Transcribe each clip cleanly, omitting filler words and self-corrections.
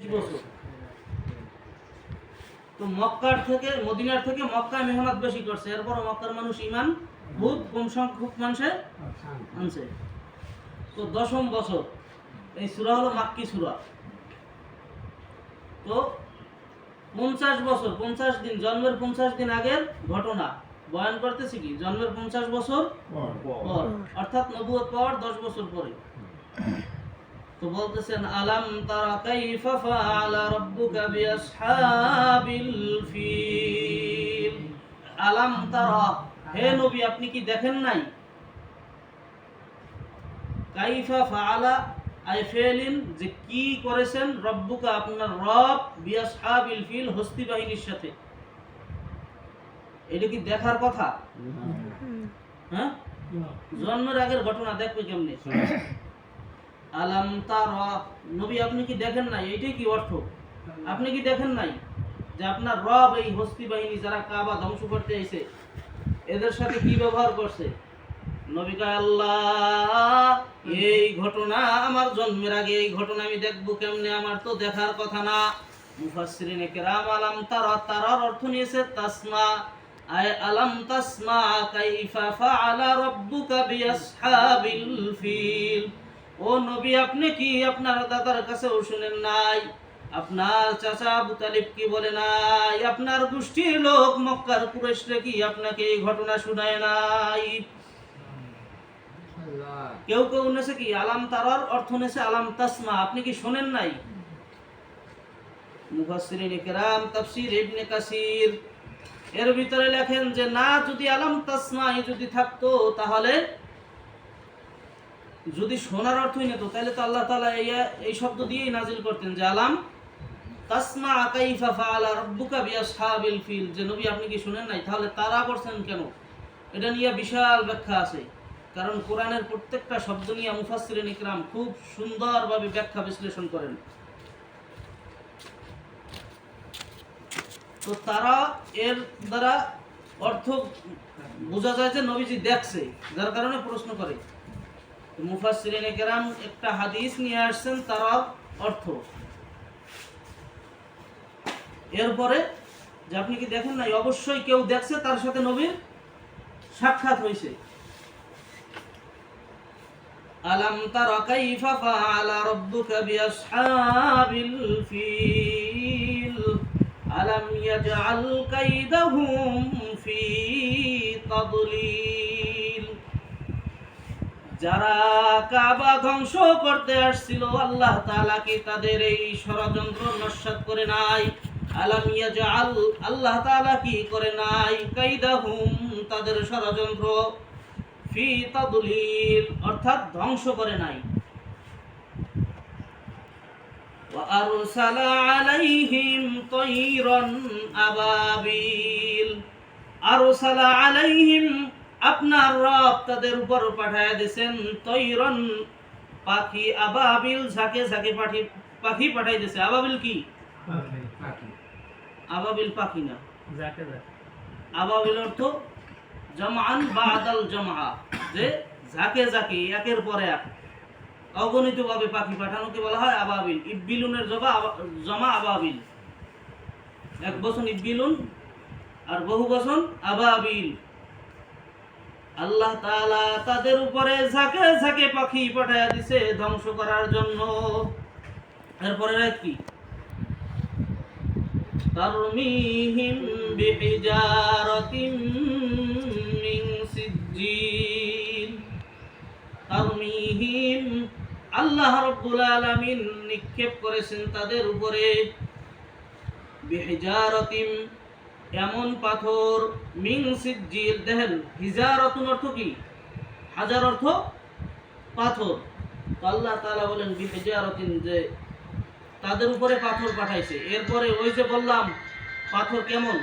কি বছর? তো মক্কার থেকে মদিনার থেকে মক্কায় মেহনত বেশি করছে, এরপর মক্কার মানুষ ইমান খুব কম সংখ্যক মানুষে আনছে। তো 10ম বছর এই সূরা হলো মাক্কি সূরা। তো 50 বছর 50 দিন, জন্মের 50 দিন আগের ঘটনা বয়ান করতেছি কি জন্মের 50 বছর পর, অর্থাৎ নবুয়ত পাওয়ার 10 বছর পরে। তো বলতেছেন আলাম তারা কাইফা ফাআলা রাব্বুকা বিআসহাবিল ফিল। আলাম তারা, হে নবী আপনি কি দেখেন নাই? কাইফা ফাআলা আই ফেলিন, যে কি করেছেন, রব্বুকা আপনার রব, বিআসহাবিল ফিল হস্তি বাহিনীর সাথে। এটা কি দেখার কথা? হ্যাঁ, জন্মের আগের ঘটনা দেখবে কেমনে? আলাম তারা, নবী আপনি কি দেখেন নাই? এইটাই কি অর্থ? আপনি কি দেখেন নাই যে আপনার রব এই হস্তি বাহিনী যারা কাবা ধ্বংস করতে এসে এদের সাথে কি ব্যবহার করছে? নবী কয় আল্লাহ, এই ঘটনা আমার জন্মের আগে, এই ঘটনা আমি দেখবো কেমনে? আমার তো দেখার কথা না। মুফাসসিরিনে কেরাম আলাম তারা, তারার অর্থ নিয়েছে তাসমা, আয় আলাম তাসমা কাইফা ফাআলা রাব্বুকা বিআসহাবিল ফিল। ও নবী আপনি কি আপনার দাদার কাছেও শুনেন নাই? আপনার চাচা আবু তালিব কি বলে নাই? আপনার গোষ্ঠীর লোক মক্কার কুরাইশরা কি আপনাকে এই ঘটনা শুনায় নাই? কেউ কেউ নেছে কি আলাম তারার অর্থ নেছে আলাম তাসমা, আপনি কি শোনেন নাই? মুফাসসিরিনে কেরাম তাফসীর ইবনে কাসির এর ভিতরে লেখেন যে না, যদি আলাম তাসমা যদি থাকতো, তাহলে যদি শোনার অর্থই নিত, তাহলে তো আল্লাহ তাআলা এই শব্দ দিয়েই নাজিল করতেন যে আলাম তাসমা কাইফা ফাআলা রাব্বুকা বিআসহাবিল ফিল, যে নবী আপনি কি শুনেন নাই? তাহলে তারা করছেন কেন? এটা নিয়ে বিশাল ব্যাখ্যা আছে, কারণ কোরআনের প্রত্যেকটা শব্দ নিয়ে মুফাসসিরিনে ইকরাম খুব সুন্দরভাবে ব্যাখ্যা বিশ্লেষণ করেন। তো তারা এর দ্বারা অর্থ বোঝা যায় যে নবীজি দেখছে, যার কারণে প্রশ্ন করে। মুফাসসিরিনে কেরাম একটা হাদিস নিয়ে আসছেন তারা অর্থ, এরপরে যে আপনি কি দেখেন নাই? অবশ্যই কেউ দেখছে, তার সাথে নবীর সাক্ষাৎ হয়েছে। আলাম তারা কাইফা ফাআলা রাব্বুকা বিআসহাবিল ফিল আলাম ইয়াজআল কাইদাহুম ফি তাদলিল। যারা কাবা ধ্বংস করতে আসছিল, আল্লাহ তাআলা কি তাদের এই ষড়যন্ত্র নস্যাৎ করে নাই? আলাম ইয়াজআল, আল্লাহ তাআলা কি করে নাই? কাইদাহুম, তাদের ষড়যন্ত্র, ফি তাদলিল, অর্থাৎ ধ্বংস করে নাই। ওয়া আরসালা আলাইহিম তায়রান আবাবিল। আরসালা আলাইহিম, আপনার রব তাদের উপর পাঠায়া দিয়েছেন তৈরন, পাখি, আবাবিল, ঝাঁকে ঝাঁকে পাখি পাঠাই দিয়েছে। আবাবিল কি? আবাবিল পাখি না, আবাবিল অর্থ জামআন বাদাল জামআ, যে ঝাঁকে ঝাঁকে একের পর এক অগণিতভাবে পাখি পাঠানোকে বলা হয় আবাবিল। ইববিলুনের জমা আবাবিল, এক বচন ইববিলুন আর বহু বচন আবাবিল। আল্লাহ তাআলা তাদের উপরে ঝাঁকে ঝাঁকে পাখি পাঠায়া দিছে ধ্বংস করার জন্য। এরপরে কি? তারমিহিম বিহিজারাতিম মিন সিজ্জিল। তারমিহিম, আল্লাহ রাব্বুল আলামিন নিক্ষেপ করেছেন তাদের উপরে, বিহিজারাতিম, এমন পাথর, মিন সিজ্জিল। দেখেন হিজারাতুন অর্থ কি? হাজার অর্থ পাথর। তো আল্লাহ তাআলা বলেন বিহিজারাতিন, যে তাদের উপরে পাথর পাঠাইছে। এরপরে ওই যে বললাম পাথর কেমন,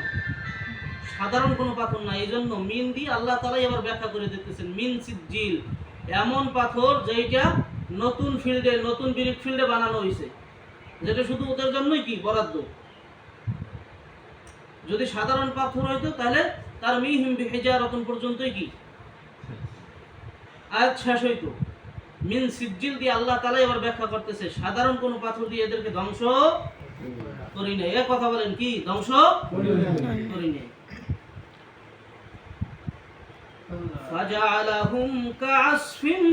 সাধারণ কোনো পাথর না, এই জন্য মিন দিয়ে আল্লাহ তাআলাই আবার ব্যাখ্যা করে দিতেছেন মিন সিজ্জিল, এমন পাথর যেটা নতুন ফিল্ডে, নতুন ব্রিক ফিল্ডে বানানো হয়েছে, যেটা শুধু ওদের জন্যই কি বরাদ্দ। যদি সাধারণ পাথর হইতো তাহলে তার মিহিম বিহিজারাতুন পর্যন্তই কি আয়াত শেষ হইতো। মিন সিজিল দিয়ে আল্লাহ তাআলা এবার ব্যাখ্যা করতেছে সাধারণ কোন পাথর দিয়ে এদেরকে ধ্বংস করি নাই। এই কথা বলেন কি ধ্বংস করি নাই। ফাজআলাহুম কাআসফিন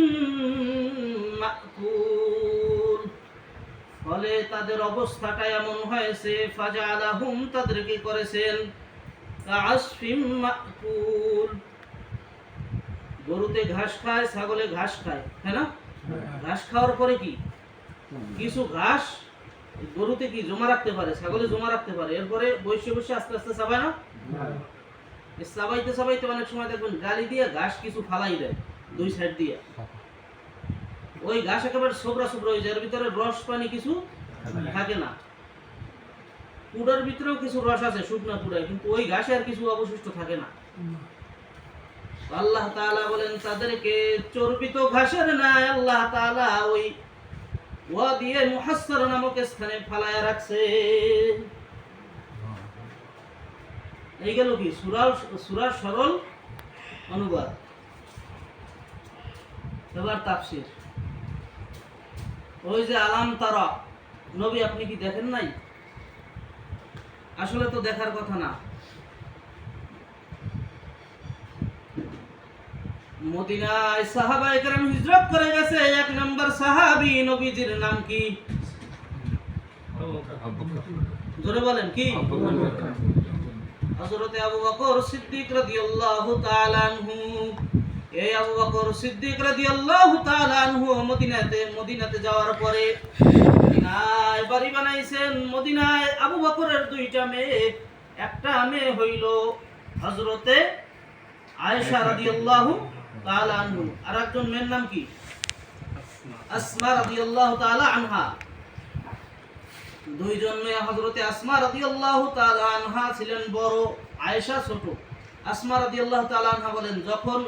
মাকুল, ফলে তাদের অবস্থাটা এমন হয়েছে, ফাজআলাহুম তাদেরকে করেছেন কাআসফিন মাকুল, গরুতে ঘাস খায়, ছাগলে ঘাস খায়, তাই না? ঘাস খাওয়ার পরে কি কিছু ঘাস গরুতে কি জমা রাখতে পারে, ছাগলে জমা রাখতে পারে, এরপরে বসে বসে আস্তে আস্তে চাবায় না? চাবাইতে চাবাইতে অনেক সময় দেখবেন গালি দিয়ে ঘাস কিছু ফালাই দেয় দুই সাইড দিয়ে, ওই ঘাস একেবারে সোবরা সোবরা হয়ে যায়, এর ভিতরে রস পানি কিছু থাকে না। কুড়ার ভিতরেও কিছু রস আছে শুকনা কুড়ায়, কিন্তু ওই ঘাসে আর কিছু অবশিষ্ট থাকে না। আল্লাহ তাআলা বলেন তাদেরকে চর্বিত ঘাসের নাই আল্লাহ তাআলা ওই ওয়াদিয়ে মুহাসসার নামক স্থানে ফালায়া রাখছে। এই গেল কি সূরার সরল অনুবাদ। এবার তাফসীর। ওই যে আলাম তারা, নবী আপনি কি দেখেন নাই? আসলে তো দেখার কথা না। মদিনায় সাহাবায়ে কেরাম হিজরত করে গেছে, এক নাম্বার সাহাবী নবীজির নাম কি? জোরে বলেন কি? হযরতে আবু বকর সিদ্দিক রাদিয়াল্লাহু তাআলা আনহু। এই আবু বকর সিদ্দিক রাদিয়াল্লাহু তাআলা আনহু মদিনাতে যাওয়ার পরে মদিনায় বাড়ি বানাইছেন। মদিনায় আবু বকরের দুইটা মেয়ে, একটা মেয়ে হইল হযরতে আয়েশা রাদিয়াল্লাহু তাআলা আনহু, আর একজন মেয়ের নাম কি? আসমা রাদিয়াল্লাহু তাআলা আনহা। দুইজন মেয়ে হযরতে আসমা রাদিয়াল্লাহু তাআলা আনহা ছিলেন বড়, আয়েশা ছোট। আসমা রাদিয়াল্লাহু তাআলা আনহা বলেন, যখন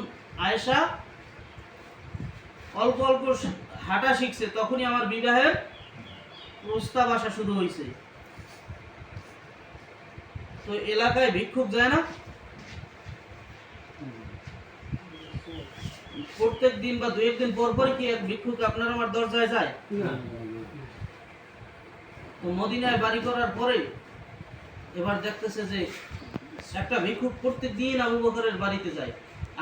আয়েশা অল্প অল্প হাঁটা শিখছে তখনই আমার বিবাহের প্রস্তাব আসা শুরু হয়েছে। তো এলাকায় ভিক্ষুক যায় না? প্রত্যেক দিন বা দুই একদিন পর পর কি এক ভিক্ষুক আপনার আমার দরজায় যায়? তো মদিনায় বাড়ি করার পরে এবার দেখতেছে যে একটা ভিক্ষুক প্রত্যেক দিন আবু বকরের বাড়িতে যায়,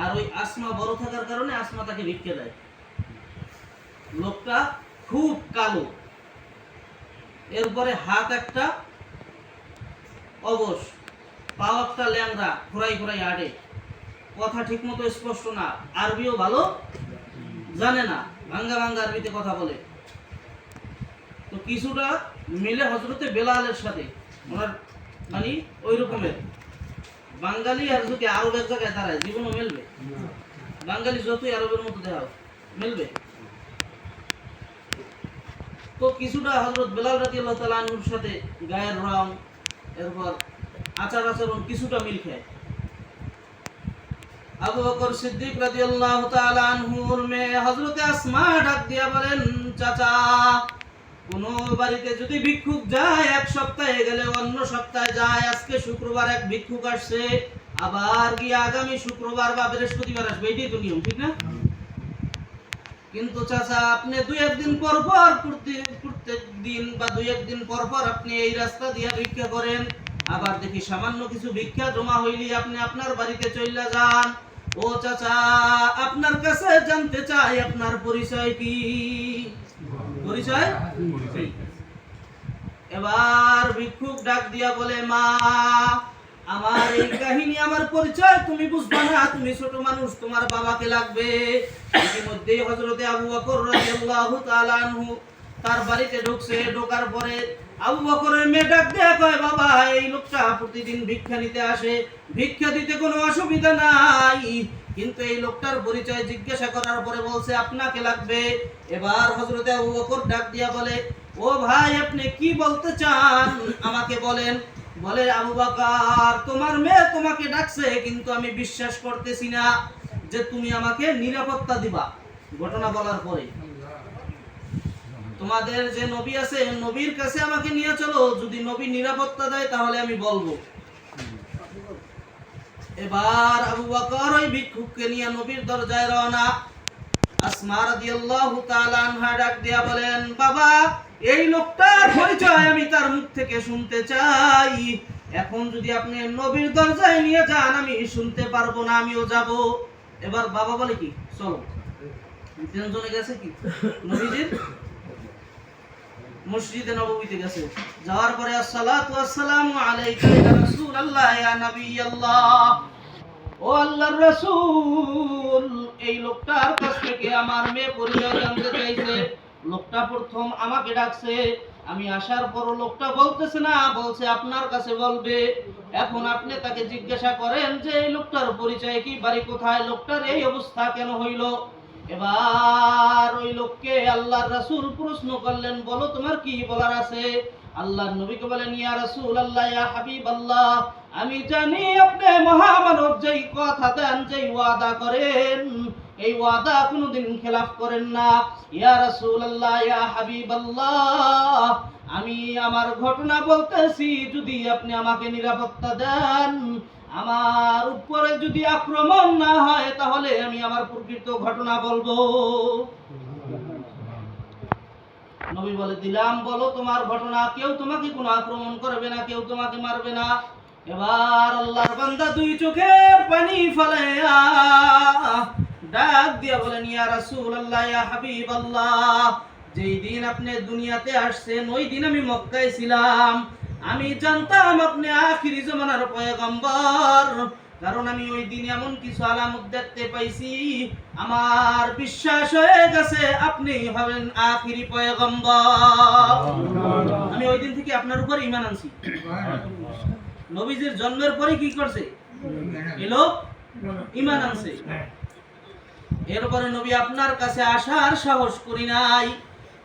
আর ওই আসমা বড় থাকার কারণে আসমা তাকে ভিক্ষা দেয়। লোকটা খুব কালো, এরপরে হাত একটা অবশ, পা একটা ল্যাংড়া, ঘোরাই ঘোরাই হাঁটে, কথা ঠিক মতো স্পষ্ট না, আরবিও ভালো জানে না, ভাঙ্গা ভাঙ্গা আরবিতে কথা বলে। তো কিছুটা মিলে হযরতে বেলালের সাথে ওনার মানে ওই রকমের বাঙালি, আর যদি আরবের জায়গায় দাঁড়ায় জীবনও মিলবে। বাঙালি যতই আরবের মতো দেখা মিলবে। তো কিছুটা হযরত বেলাল রাদিয়াল্লাহু তাআলা আনহুর সাথে গায়ের রং, এরপর আচার আচরণ কিছুটা মিল খায়। আবু বকর সিদ্দিক রাদিয়াল্লাহু তাআলা আনহুর মেয়ে হযরতে আসমা ডাক দিয়া বলেন, চাচা, কোন বাড়িতে যদি ভিক্ষুক যায় এক সপ্তাহে গেলে অন্য সপ্তাহে যায়, আজকে শুক্রবার এক ভিক্ষুক আসছে, আবার গিয়ে আগামী শুক্রবার বা বৃহস্পতিবার আসবে, এটাই তো নিয়ম, ঠিক না? কিন্তু চাচা আপনি দুই একদিন পর পর প্রত্যেক দিন বা দুই একদিন পর পর আপনি এই রাস্তা দিয়ে ভিক্ষা করেন, আবার দেখি সামান্য কিছু ভিক্ষা জমা হইলি আপনি আপনার বাড়িতে চলে যান। ও চাচা, আপনার কাছে জানতে চাই আপনার পরিচয় কি? পরিচয়? এবার ভিক্ষুক ডাক দিয়া বলে, মা, আমার এই কাহিনী, আমার পরিচয় তুমি বুঝবা না, তুমি ছোট মানুষ, তোমার বাবাকে লাগবে। ইতিমধ্যেই হযরতে আবু বকর রাদিয়াল্লাহু তাআলা আনহু তার বাড়িতে ঢুকছে। ঢোকার পরে আবু বকরের মেয়ে ডাক দেয়া কয়, বাবা, এই লোকটা প্রতিদিন ভিক্ষা নিতে আসে, ভিক্ষা দিতে কোনো অসুবিধা নাই, কিন্তু এই লোকটার পরিচয় জিজ্ঞাসা করার পরে বলছে আপনাকে লাগবে। এবার হযরতে আবু বকর ডাক দিয়া বলে, ও ভাই, আপনি কি বলতে চান আমাকে বলেন। বলে, আবু বকর, তোমার মেয়ে তোমাকে ডাকছে, কিন্তু আমি বিশ্বাস করতেছি না যে তুমি আমাকে নিরাপত্তা দিবা। ঘটনা বলার পরে তোমাদের যে নবী আছে, নবীর কাছে আমাকে নিয়ে চলো, যদি নবী নিরাপত্তা দেয় তাহলে আমি বলবো। এবার আবু বকর ওই ভিক্ষুককে নিয়ে নবীর দরজায় রওনা। আসমা রাদিয়াল্লাহু তাআলা আনহা ডাক দিয়া বলেন, বাবা এই লোকটার পরিচয় আমি তার মুখ থেকে শুনতে চাই। এখন যদি আপনি নবীর দরজায় নিয়ে যান আমি শুনতে পারবো না, আমিও যাব। এবার বাবা বলে কি, চলো। তিনজনে গেছে কি নবীজির মসজিদে নববীতে গেছে। যাওয়ার পরে আসসালাতু ওয়াসসালামু আলাইকা ইয়া রাসূলুল্লাহ ইয়া নবিয়াল্লাহ, ও আল্লাহর রাসূল, এই লোকটার কাছ থেকে আমার মেয়ে পরিচয় জানতে চাইছে। লোকটা প্রথম আমাকে ডাকছে, আমি আসার পর লোকটা বলতেছে না, বলছে আপনার কাছে বলবে। এখন আপনি তাকে জিজ্ঞাসা করেন যে এই লোকটার পরিচয় কি, বাড়ি কোথায়, লোকটার এই অবস্থা কেন হইল। এবার ওই লোককে আল্লাহর রাসূল প্রশ্ন করলেন, বলো তোমার কি বলার আছে। আল্লাহর নবীকে বলেন, ইয়া রাসূলুল্লাহ ইয়া হাবিবাল্লাহ, আমি জানি আপনি মহামানব, যেই কথা দেন, যেই ওয়াদা করেন, এই ওয়াদা কোনোদিন খেলাফ করেন না। ইয়া রাসূলুল্লাহ ইয়া হাবিবাল্লাহ, আমি আমার ঘটনা বলতেছি, যদি আপনি আমাকে নিরাপত্তা দেন, আমার উপরে যদি আক্রমণ না হয়, তাহলে আমি আমার প্রকৃত ঘটনা বলবো। নবী বলে দিলাম, বলো তোমার ঘটনা। কেউ তোমাকে কোনো আক্রমণ করবে না, কেউ তোমাকে মারবে না। এবার আল্লাহর বান্দা দুই চোখের পানি ফেলাইয়া ডাক দিয়া বলেন, ইয়া রাসূলুল্লাহ ইয়া হাবিবাল্লাহ, যেই দিন আপনি দুনিয়াতে আসছেন ওই দিন আমি মক্কায় ছিলাম। আমি জানতাম আপনি আখিরি জামানার পয়গম্বর, কারণ আমি ওই দিন এমন কিছু আলামত দেখতে পাইছি, আমার বিশ্বাস হয়ে গেছে আপনি হবেন আখিরি পয়গম্বর। আমি ওই দিন থেকে আপনার উপর ঈমান আনছি। নবীজির জন্মের পরে কি করছে, এলো ঈমান আনছে। এরপরে নবী আপনার কাছে আসার সাহস করি নাই,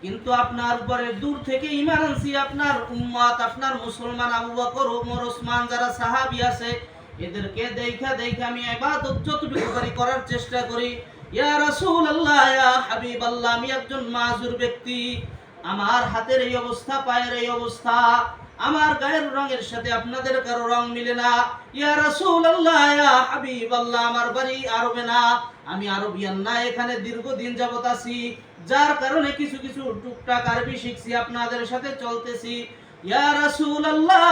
কিন্তু আপনার উপরে দূর থেকে ঈমান আনছি। আপনার উম্মত, আপনার মুসলমান আবু বকর, ওমর, ওসমান যারা সাহাবী আছে, এদেরকে দেখা দেখা আমি ইবাদত যতটুকু পারি করার চেষ্টা করি। ইয়া রাসূলুল্লাহ ইয়া হাবিবাল্লাহ, আমি একজন মাযুর ব্যক্তি, আমার হাতের এই অবস্থা, পায়ের এই অবস্থা, আমার গায়ের রঙের সাথে আপনাদের কারো রং মিলে না। ইয়া রাসূলুল্লাহ ইয়া হাবিবাল্লাহ, আমার বাড়ি আরবে না, আমি আরবিয়ান না, এখানে দীর্ঘদিন যাবত আছি, যার কারণে কিছু কিছু টুকটাক আরবি শিখছি, আপনাদের সাথে চলতেছি। ইয়া রাসূলুল্লাহ,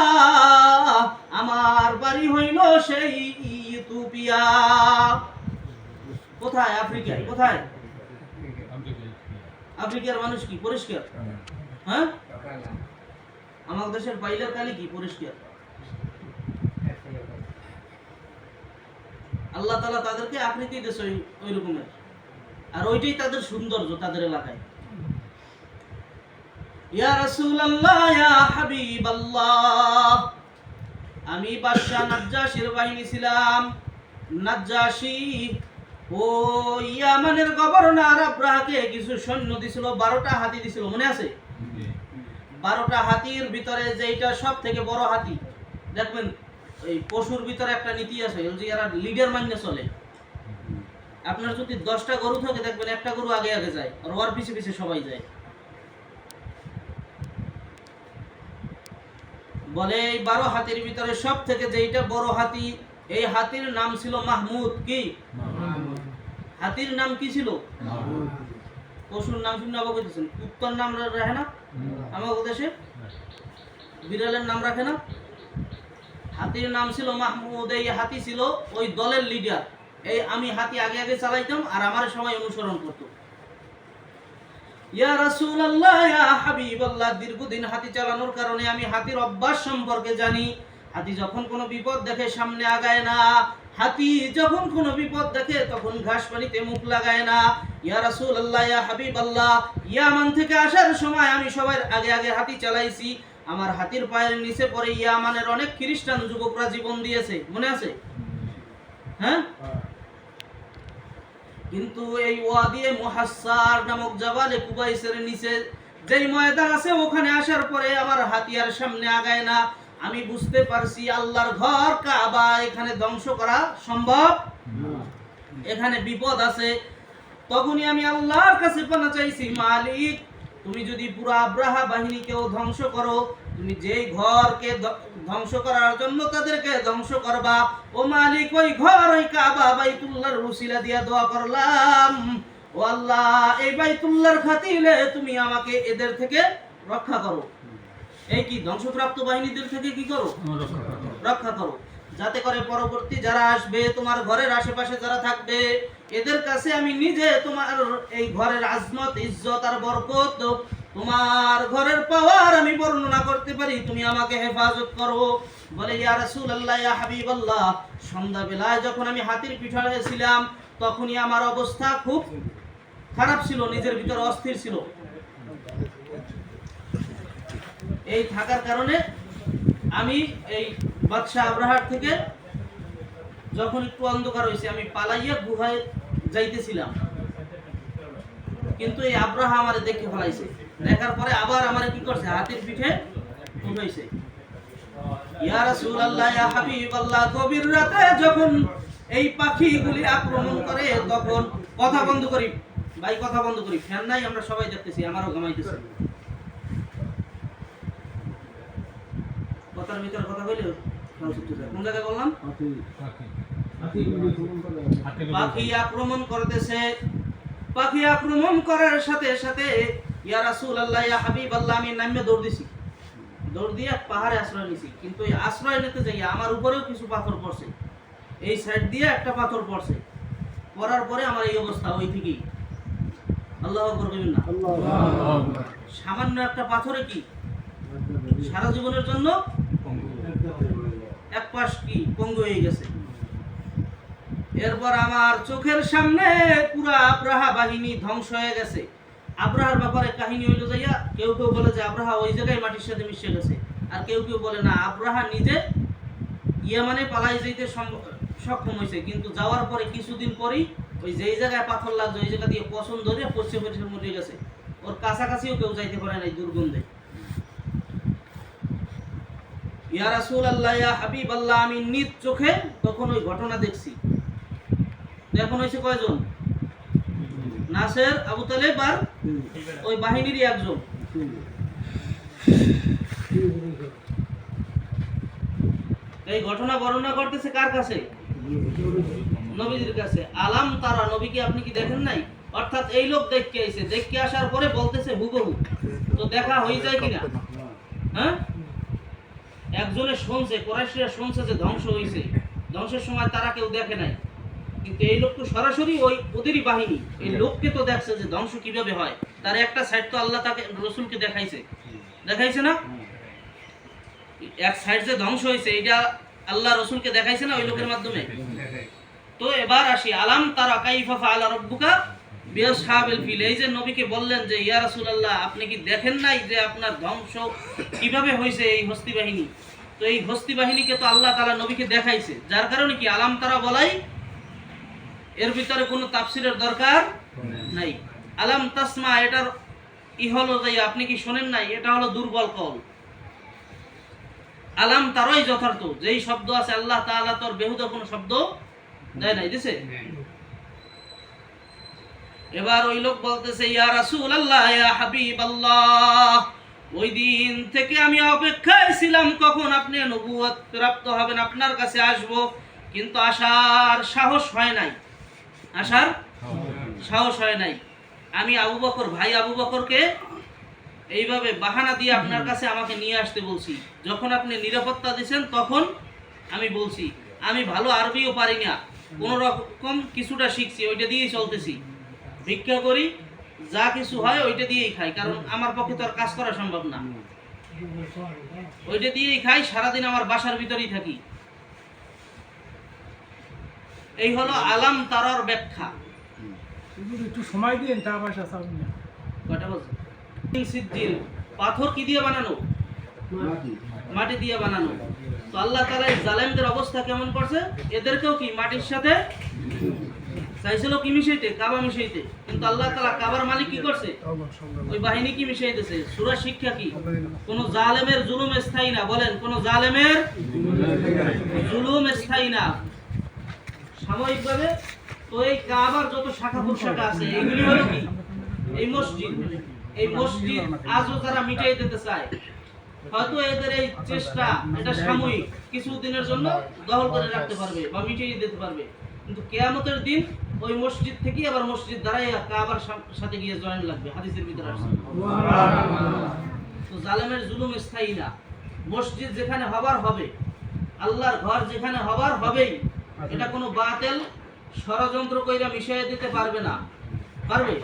আমার বাড়ি হইল সেই ইথিওপিয়া। কোথায়? আফ্রিকায়। কোথায়? আফ্রিকার মানুষ কি পরিষ্কার? হ্যাঁ, আমার দেশের পাইলের কালি কি পরিষ্কার? আল্লাহ তাআলা তাদেরকে আকৃতি দিয়েছে ওই রকমের, আর ওইটাই তাদের সৌন্দর্য তাদের এলাকায়। ইয়া রাসূলুল্লাহ ইয়া হাবিবাল্লাহ, আমি বাদশা নাজ্জাশীর বাহিনী ছিলাম। নাজ্জাশী ও ইয়ামানের গভর্নর আব্রাহাকে কিছু সৈন্য দিছিল, 12টা হাতি দিছিল, মনে আছে? 12টা হাতির ভিতরে যেটা সব থেকে বড় হাতি, দেখবেন এই পশুর ভিতরে একটা নীতি আছে, যে এরা লিডার মাইনে চলে। আপনার যদি 10টা গরু থাকে, দেখবেন একটা গরু আগে আগে যায়, আর ওর পিছে পিছে সবাই যায়। বলে এই 12 হাতির ভিতরে সব থেকে যেটা বড় হাতি, এই হাতির নাম ছিল মাহমুদ। কি হাতির নাম কি ছিল? পশুর নাম শুনে অবাক হইতেছেন। কুত্তার নাম রাখে না আমাদের দেশে? বিড়ালের নাম রাখে না? হাতির নাম ছিল মাহমুদ। এই হাতি ছিল ওই দলের লিডার। এই আমি হাতি আগে আগে চালাইতাম, আর আমার সবাই অনুসরণ করত। ইয়া রাসূলুল্লাহ ইয়া হাবিবাল্লাহ, দীর্ঘদিন হাতি চালানোর কারণে আমি হাতির অভ্যাস সম্পর্কে জানি। হাতি যখন কোনো বিপদ দেখে সামনে আগায় না, হাতি যখন কোনো বিপদ দেখে তখন ঘাস পানিতে মুখ লাগায় না। ইয়া রাসূলুল্লাহ ইয়া হাবিবাল্লাহ, ইয়ামান থেকে আসার সময় আমি সবার আগে আগে হাতি চালাইছি। আমার হাতির পায়ের নিচে পড়ে ইয়ামানের অনেক খ্রিস্টান যুবকরা জীবন দিয়েছে, মনে আছে? হ্যাঁ, কিন্তু এই ওয়াদি মুহাসসার নামক জাবালে কুবাইসের নিচে যেই ময়দান আছে, ওখানে আসার পরে আমার হাতিয়ার সামনে আগায় না। আমি বুঝতে পারছি আল্লাহর ঘর কাবা এখানে ধ্বংস করা সম্ভব, এখানে বিপদ আছে। তখনই আমি আল্লাহর কাছে পানা চাইছি, মালিক তুমি যদি পুরো আব্রাহা বাহিনীকেও ধ্বংস করো, তুমি যেই ঘরকে ধ্বংস করার জন্য তাদেরকে ধ্বংস করবা, ও মালিক ওই ঘর, ওই কাবা বাইতুল্লাহর উসিলা দিয়া দোয়া করলাম, ও আল্লাহ এই বাইতুল্লাহর খাতিরে তুমি আমাকে এদের থেকে রক্ষা করো। এই কি ধ্বংসপ্রাপ্ত বাহিনীদের থেকে কি করো? রক্ষা করো, যাতে করে পরবর্তী যারা আসবে, তোমার ঘরের আশেপাশে যারা থাকবে, এদের কাছে আমি নিজে তোমার এই ঘরের আজমত, ইজ্জত আর বরকত, তোমার ঘরের পাওয়ার আমি বর্ণনা করতে পারি। তুমি আমাকে হেফাজত করো। বলে ইয়া রাসূলুল্লাহ, ইয়া হাবিবাল্লাহ, সন্ধ্যাবেলায় যখন আমি হাতির পিঠে ছিলাম তখনই আমার অবস্থা খুব খারাপ ছিল, নিজের ভিতরে অস্থির ছিল। এই থাকার কারণে আমি এই বাদশাহ আব্রাহার থেকে যখন একটু অন্ধকার হয়েছে আমি পালাইয়া গুহায় যাইতেছিলাম, কিন্তু এই আব্রাহা আমারে দেখে ফেলাইছে। দেখার পরে আবার আমারে কি করছে? হাতির পিঠে উঠাইছে। ইয়া রাসূলুল্লাহ, ইয়া হাবিবাল্লাহ, গভীর রাতে যখন এই পাখিগুলি আক্রমণ করে তখন কথা বন্ধ করি ভাই, কথা বন্ধ করি, ফ্যান নাই, আমরা সবাই দেখতেছি, আমারও ঘুমাইতেছে। কথার ভিতরে কথা কইলে কোন জায়গায় বললাম? পাখি আক্রমণ করতেছে। পাখি আক্রমণ করার সাথে সাথে ইয়া রাসূলুল্লাহ, ইয়া হাবিবাল্লাহ, আমি নামে দৌড় দিছি। দৌড় দিয়ে পাহাড়ে আশ্রয় নিছি, কিন্তু এই আশ্রয় নিতে যাই আমার উপরেও কিছু পাথর পড়ছে। এই সাইড দিয়ে একটা পাথর পড়ছে, পড়ার পরে আমার এই অবস্থা। ওই থেকেই আল্লাহু আকবার কইবেন না? সামান্য একটা পাথরে কি সারা জীবনের জন্য এক পাশ কি পঙ্গু হয়ে গেছে। এরপর আমার চোখের সামনে পুরা আব্রাহা বাহিনী ধ্বংস হয়ে গেছে। আব্রাহার ব্যাপারে কাহিনী হইল যাইয়া, কেউ কেউ বলে যে আব্রাহা ওই জায়গায় মাটির সাথে মিশে গেছে, আর কেউ কেউ বলে না, আব্রাহা নিজে ইয়ামানে পালাই যাইতে সক্ষম হয়েছে, কিন্তু যাওয়ার পরে কিছুদিন পরেই ওই যেই জায়গায় পাথর লাগছে ওই জায়গা দিয়ে পছন্দ ধরে পশ্চিম পশ্চিম মরে গেছে। ওর কাছাকাছিও কেউ যাইতে পারে নাই দুর্গন্ধে। ইয়া রাসূলুল্লাহ, ইয়া হাবিবাল্লাহ, আমি নিজ চোখে তখন ওই ঘটনা দেখছি। এখন হয়েছে কয়জন? নাসের, আবু তালেব আর ওই বাহিনীরই একজন। এই ঘটনা বর্ণনা করতেছে কার কাছে? নবীজির কাছে। আলাম তারা, নবীকে আপনি কি দেখেন নাই? অর্থাৎ এই লোক দেখতে আইছে, দেখতে আসার পরে বলতেছে হুবহু। তো দেখা হয়ে যায় কিনা? হ্যাঁ, একজনে শুনছে, কুরাইশরা শুনছে যে ধ্বংস হয়েছে, ধ্বংসের সময় তারা কেউ দেখে নাই, কিন্তু এই লোক তো সরাসরি ওই ওদেরই বাহিনী, এই লোককে তো দেখছে যে ধ্বংস কিভাবে হয়। তার একটা সাইড তো আল্লাহ তাকে রসুলকে দেখাইছে, দেখাইছে না? এক সাইড যে ধ্বংস হয়েছে এটা আল্লাহ রসুলকে দেখাইছে না ওই লোকের মাধ্যমে। তো এবার আসি, আলাম তারা কাইফা ফাআলা রাব্বুকা বিআসহাবিল ফিল। এই যে নবীকে বললেন যে ইয়া রাসূলুল্লাহ, আপনি কি দেখেন নাই যে আপনার ধ্বংস কিভাবে হয়েছে এই হস্তি বাহিনী? তো এই হস্তি বাহিনীকে তো আল্লাহ তাআলা নবীকে দেখাইছে, যার কারণে কি আলাম তারা বলাই এর ভিতরে কোনো তাফসীরের দরকার নাই। আলাম তাসমা, এটার হলো যে আপনি কি শুনেন নাই, এটা হলো দুর্বল কল। আলাম তারাই যথার্থ, যেই শব্দ আছে আল্লাহ তাআলা তোর বেহুদা কোনো শব্দ দেয় নাই, দিছে। এবার ওই লোক বলতেছে ইয়া রাসূলুল্লাহ, ইয়া হাবিবাল্লাহ, ওই দিন থেকে আমি অপেক্ষায় ছিলাম কখন আপনি নবুয়ত প্রাপ্ত হবেন, আপনার কাছে আসব, কিন্তু আসার সাহস হয় নাই, আসার সাহস হয় নাই। আমি আবু বকর, ভাই আবু বকরকে এইভাবে বাহানা দিয়ে আপনার কাছে আমাকে নিয়ে আসতে বলছি। যখন আপনি নিরাপত্তা দিয়েছেন তখন আমি বলছি, আমি ভালো আরবিও পারি না, কোনো রকম কিছুটা শিখছি, ওইটা দিয়েই চলতেছি, ভিক্ষা করি, যা কিছু হয় ওইটা দিয়েই খাই, কারণ আমার পক্ষে তো আর কাজ করা সম্ভব না, ওইটা দিয়েই খাই, সারাদিন আমার বাসার ভিতরেই থাকি। এই হলো আলাম তারার ব্যাখ্যা। একটু সময় দিন, তা বাসা চাবি না। কয়টা বলছে? সিদ্দিন, পাথর কি দিয়ে বানানো? মাটি দিয়ে বানানো। তো আল্লাহ তাআলা এই জালেমদের অবস্থা কেমন করছে? এদেরকেও কি মাটির সাথে চাইছিল কি মিশাইতে, কাবা মিশাইতে, কিন্তু আল্লাহ তাআলা কাবার মালিক কি করছে? ওই বাহিনী কি মিশাইতেছে। সূরা শিক্ষা কি? কোন জালেমের জুলুম স্থায়ী না। বলেন, কোন জালেমের জুলুম স্থায়ী না। সাময়িকভাবে তো এই কাবার যত শাখা প্রশাখা আছে এগুলি হলো কি? এই মসজিদ। এই মসজিদ আজও যারা মিটাই দিতে চায়, হয়তো এদের এই চেষ্টা এটা সাময়িক, কিছু দিনের জন্য দখল করে রাখতে পারবে বা মিটিয়ে দিতে পারবে, কিন্তু কিয়ামতের দিন ওই মসজিদ থেকে আবার মসজিদ দ্বারাই কাবার সাথে গিয়ে জয়েন লাগবে, হাদিসের ভিতরে আছে। তো জালেমের জুলুম স্থায়ী না। মসজিদ যেখানে হবার হবে, আল্লাহর ঘর যেখানে হবার হবেই, এটা কোনো বাতিল ষড়যন্ত্র কইরা মিশিয়ে দিতে পারবে না, পারবে?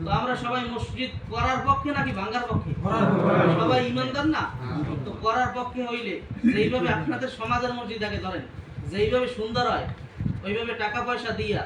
তো আমরা সবাই মসজিদ করার পক্ষে নাকি ভাঙার পক্ষে? সবাই ইমানদার না? তো করার পক্ষে হইলে যেইভাবে আপনাদের সমাজের মসজিদ আগে ধরেন, যেইভাবে সুন্দর হয় ওইভাবে টাকা পয়সা দিয়া